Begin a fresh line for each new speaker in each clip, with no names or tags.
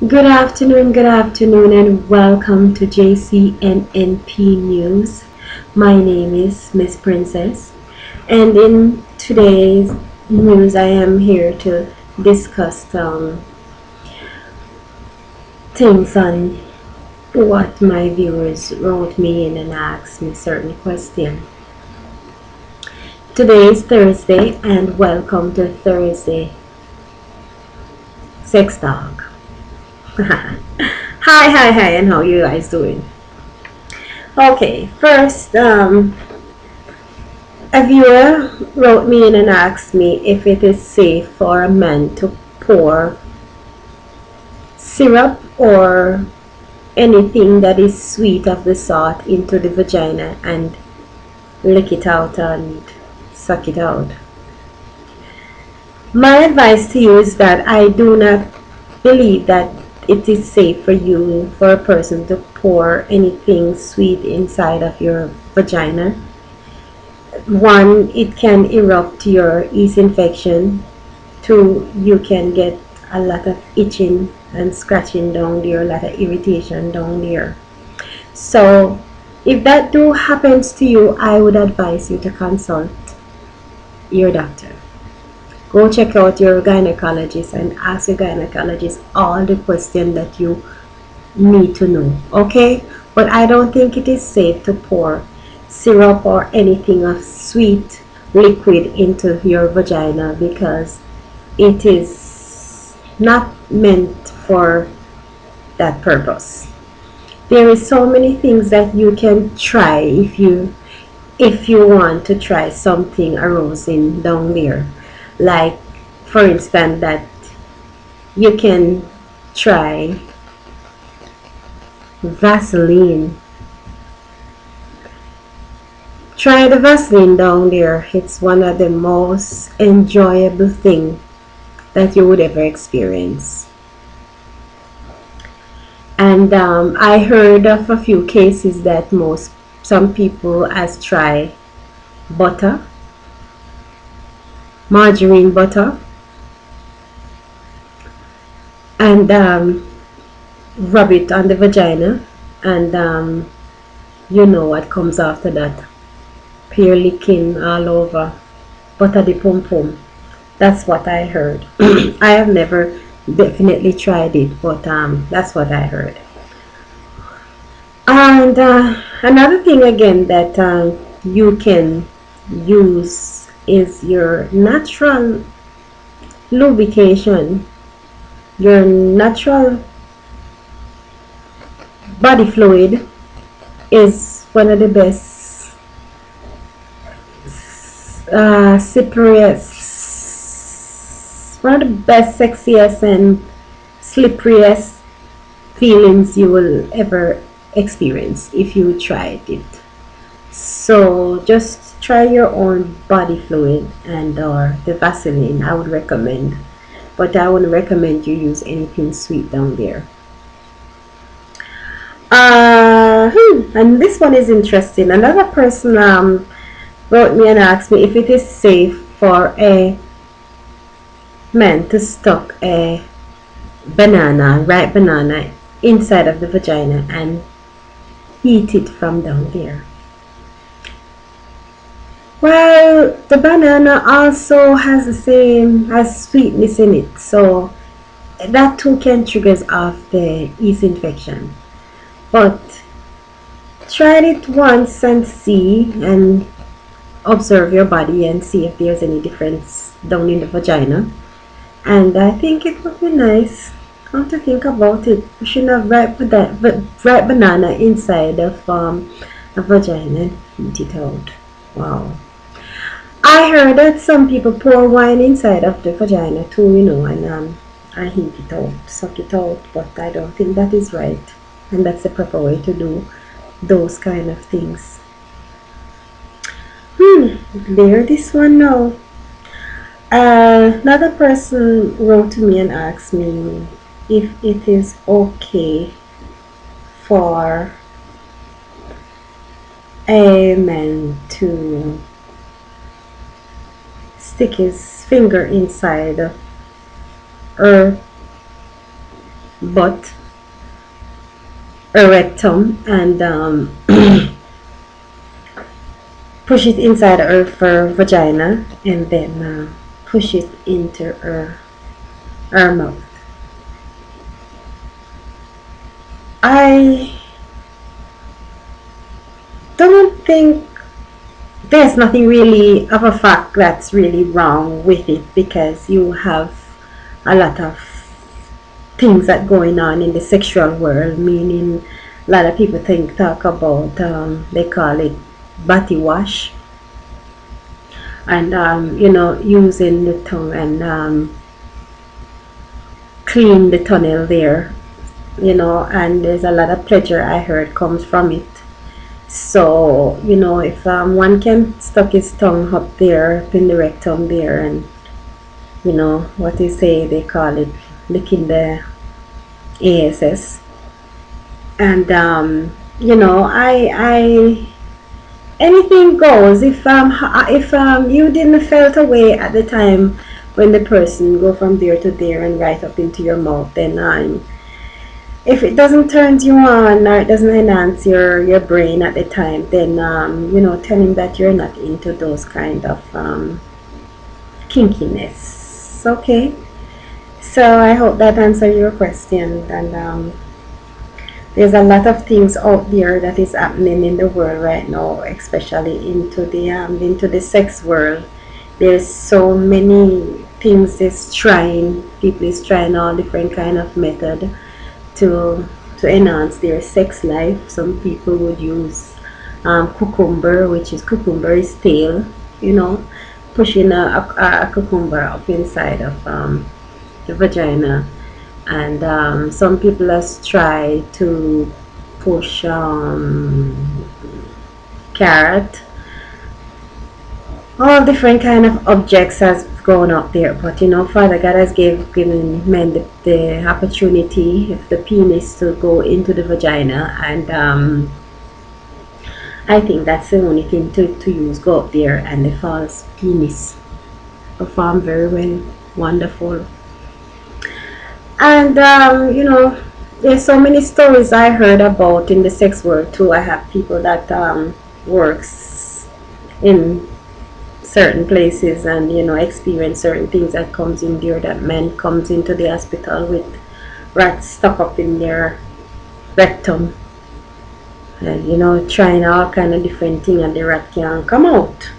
Good afternoon, and welcome to JCNNP News. My name is Miss Princess, and in today's news, I am here to discuss things on what my viewers wrote me in and asked me certain questions. Today is Thursday, and welcome to Thursday Sex Talk. Hi, and how you guys doing? Okay, first, a viewer wrote me in and asked me if it is safe for a man to pour syrup or anything that is sweet of the sort into the vagina and lick it out and suck it out. My advice to you is that I do not believe that it is safe for a person to pour anything sweet inside of your vagina. One, it can erupt your yeast infection. Two, you can get a lot of itching and scratching down there, a lot of irritation down there. So if that do happens to you, I would advise you to consult your doctor. Go check out your gynecologist and ask your gynecologist all the questions that you need to know, okay? But I don't think it is safe to pour syrup or anything of sweet liquid into your vagina because it is not meant for that purpose. There is so many things that you can try if you want to try something arousing down there, like for instance that you can try Vaseline. Try the Vaseline down there. It's one of the most enjoyable things that you would ever experience. And I heard of a few cases that some people has tried butter, margarine butter, and rub it on the vagina, and you know what comes after that. Pure licking all over, butter the pum pum. That's what I heard. I have never definitely tried it, but that's what I heard. And another thing again that you can use is your natural lubrication, your natural body fluid is one of the best one of the best, sexiest, and slipperiest feelings you will ever experience if you tried it. So just try your own body fluid and or the Vaseline. I would recommend, but I wouldn't recommend you use anything sweet down there. And this one is interesting. Another person wrote me and asked me if it is safe for a man to stuck a ripe banana inside of the vagina and eat it from down there. Well, the banana also has the same as sweetness in it, so that too can trigger off the yeast infection. But try it once and see, and observe your body and see if there's any difference down in the vagina. And I think it would be nice. Come to think about it, we shouldn't have ripe banana inside of a vagina and eat it out. Wow. I heard that some people pour wine inside of the vagina too, and I heat it out, suck it out, but I don't think that is right. And that's the proper way to do those kind of things. There, this one now. Another person wrote to me and asked me if it is okay for a man to stick his finger inside her butt, her rectum, and push it inside her vagina, and then push it into her mouth. I don't think there's nothing really of a fact that's really wrong with it, because you have a lot of things that going on in the sexual world, meaning a lot of people talk about they call it body wash, and using the tongue and clean the tunnel there, and there's a lot of pleasure I heard comes from it. So if one can stuck his tongue up there, up in the rectum there, and what they call it, licking the ass, and I anything goes. If you didn't felt away at the time when the person go from there to there and right up into your mouth, then if it doesn't turn you on, or it doesn't enhance your brain at the time, then tell him that you're not into those kind of kinkiness. Okay, so I hope that answered your question. And there's a lot of things out there that is happening in the world right now, especially into the sex world. There's so many things people is trying all different kind of method to enhance their sex life. Some people would use cucumber, which is cucumber is tail, pushing a cucumber up inside of the vagina. And some people has tried to push carrot. All different kind of objects has gone up there, but Father God has given men the opportunity, if the penis, to go into the vagina, and I think that's the only thing to use. Go up there, and the false penis perform very well, wonderful. And there's so many stories I heard about in the sex world too. I have people that works in certain places and experience certain things that comes in there, that men comes into the hospital with rats stuck up in their rectum, and trying all kind of different things, and the rat can't come out.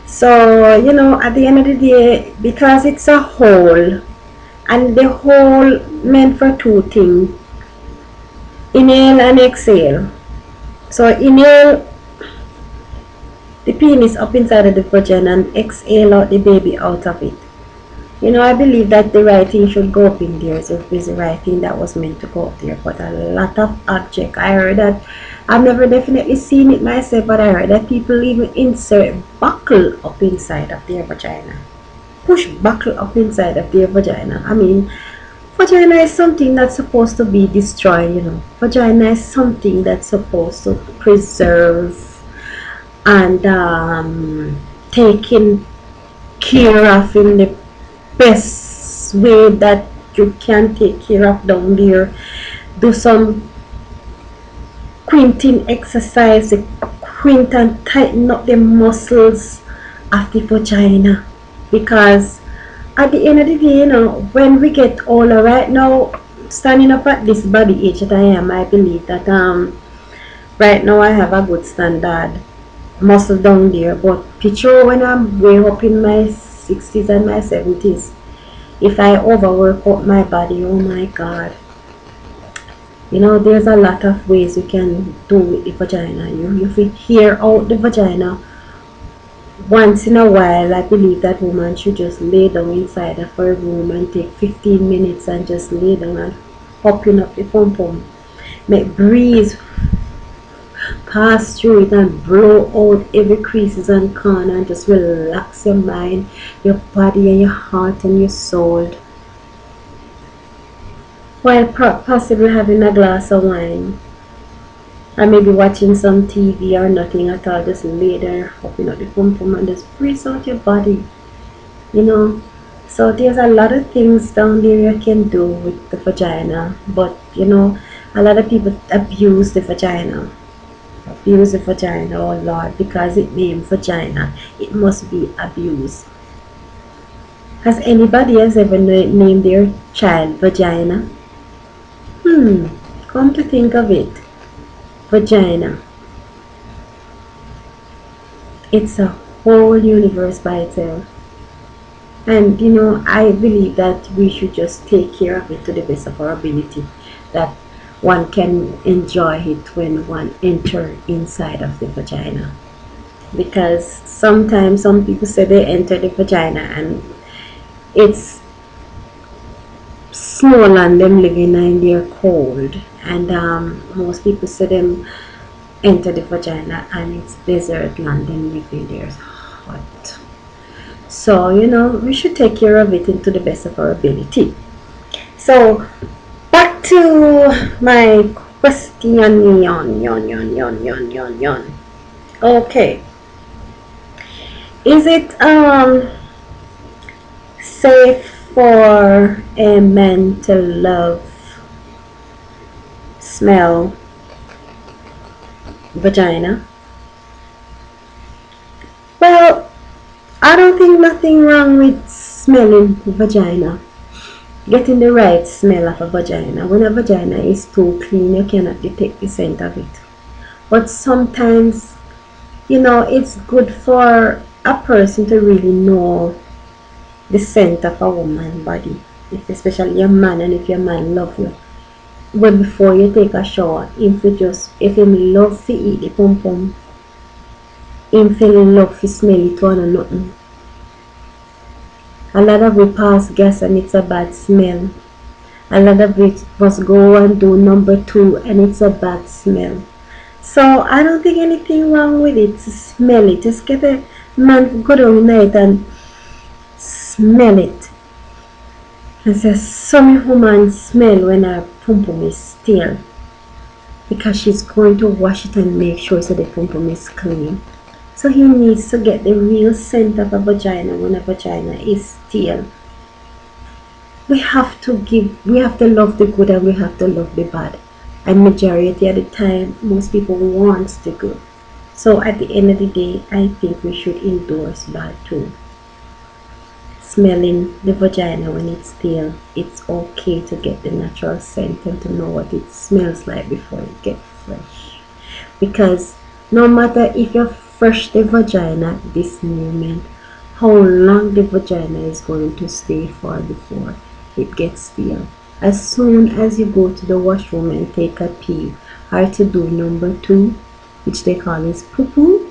So at the end of the day, because it's a hole, and the hole meant for two things: inhale and exhale. So inhale the penis up inside of the vagina and exhale out the baby out of it. I believe that the right thing should go up in there, so it's the right thing that was meant to go up there. But a lot of object, I heard that, I've never definitely seen it myself, but I heard that people even insert buckle up inside of their vagina. Push buckle up inside of their vagina. I mean, vagina is something that's supposed to be destroyed, Vagina is something that's supposed to preserve and taken care of in the best way that you can take care of down there. Do some quinting exercise, quint and tighten up the muscles of the vagina, because at the end of the day, when we get older, right now, standing up at this body age that I am, I believe that right now I have a good standard muscle down there. But picture when I'm way up in my 60s and my 70s, if I overwork out my body, oh my God. There's a lot of ways you can do with the vagina. You hear out the vagina once in a while. I believe that woman should just lay down inside of her room and take 15 minutes and just lay down and open up the pum pum. Make breeze pass through it and blow out every creases and corner, and just relax your mind, your body, and your heart and your soul, while possibly having a glass of wine, or maybe watching some TV or nothing at all. Just lay there, open up the pum pum and just breathe out your body, So there's a lot of things down there you can do with the vagina, but you know, a lot of people abuse the vagina. Abuse the vagina, oh Lord, because it named vagina, it must be abused. Has anybody else ever named their child vagina? Come to think of it, vagina. It's a whole universe by itself. And you know, I believe that we should just take care of it to the best of our ability, that one can enjoy it when one enter inside of the vagina. Because sometimes some people say they enter the vagina and it's snow land them living in there cold, and most people say them enter the vagina and it's desert land them living there hot. So you know, we should take care of it to the best of our ability. So back to my question. Okay, is it safe for a man to love, smell vagina? Well, I don't think nothing wrong with smelling vagina, getting the right smell of a vagina. When a vagina is too clean, you cannot detect the scent of it. But sometimes, you know, it's good for a person to really know the scent of a woman's body, if especially a man, and if your man love you. But before you take a shower, if him love to eat the pum pum, him feel love to smell it one or nothing. A lot of we pass gas and it's a bad smell. A lot of it must go and do number 2 and it's a bad smell. So I don't think anything wrong with it to smell it. Just get a man go down night and smell it. And say some woman smell when her pum pum is stale, because she's going to wash it and make sure so the pum pum is clean. So he needs to get the real scent of a vagina when a vagina is stale. We have to love the good and we have to love the bad. And majority of the time, most people want the good. So at the end of the day, I think we should endorse that too. Smelling the vagina when it's stale, it's okay to get the natural scent and to know what it smells like before it gets fresh. Because no matter if you're fresh the vagina at this moment, how long the vagina is going to stay for before it gets stale. As soon as you go to the washroom and take a pee, or to do number 2, which they call is poo-poo,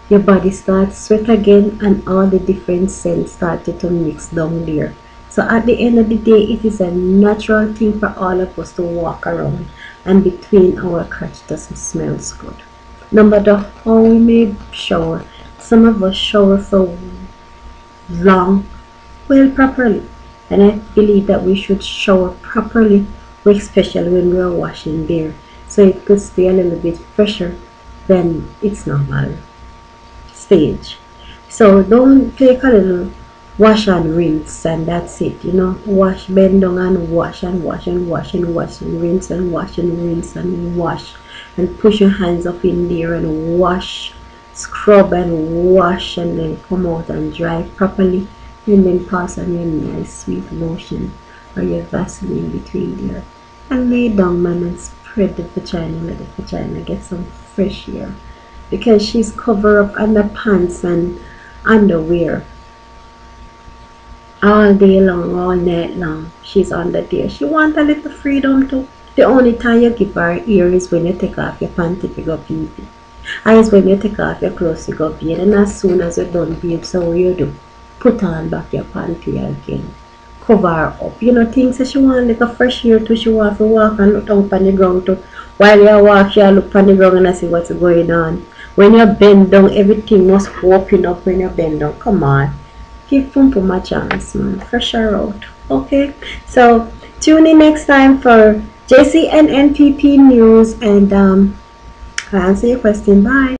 your body starts sweat again and all the different scents started to mix down there. So at the end of the day, it is a natural thing for all of us to walk around and between our crotch doesn't smell good. No matter how we may shower, some of us shower for long, well, properly. And I believe that we should shower properly, especially when we are washing there, so it could stay a little bit fresher than its normal stage. So don't take a little wash and rinse and that's it, you know. Wash, bend down and wash and wash and wash and wash and rinse and wash and rinse and wash, and push your hands up in there and wash, scrub and wash, and then come out and dry properly, and then pass on your nice sweet lotion or your Vaseline between there and lay down, man, and spread the vagina, let the vagina get some fresh air, because she's covered up under pants and underwear all day long, all night long. She's under there. She wants a little freedom too. The only time you give her ear is when you take off your panty to go pee pee. And it's when you take off your clothes to go bathe. And as soon as you're done babe, so what you do? Put on back your panty again. Cover her up. You know, things that she want like a fresh air too. She want to walk and look down on the ground too. While you walk, you look on the ground and see what's going on. When you bend down, everything must open up when you bend down. Come on. Give Pum Pum a chance, man. Fresh her out. Okay? So, tune in next time for JCNNPP news, and I'll answer your question. Bye.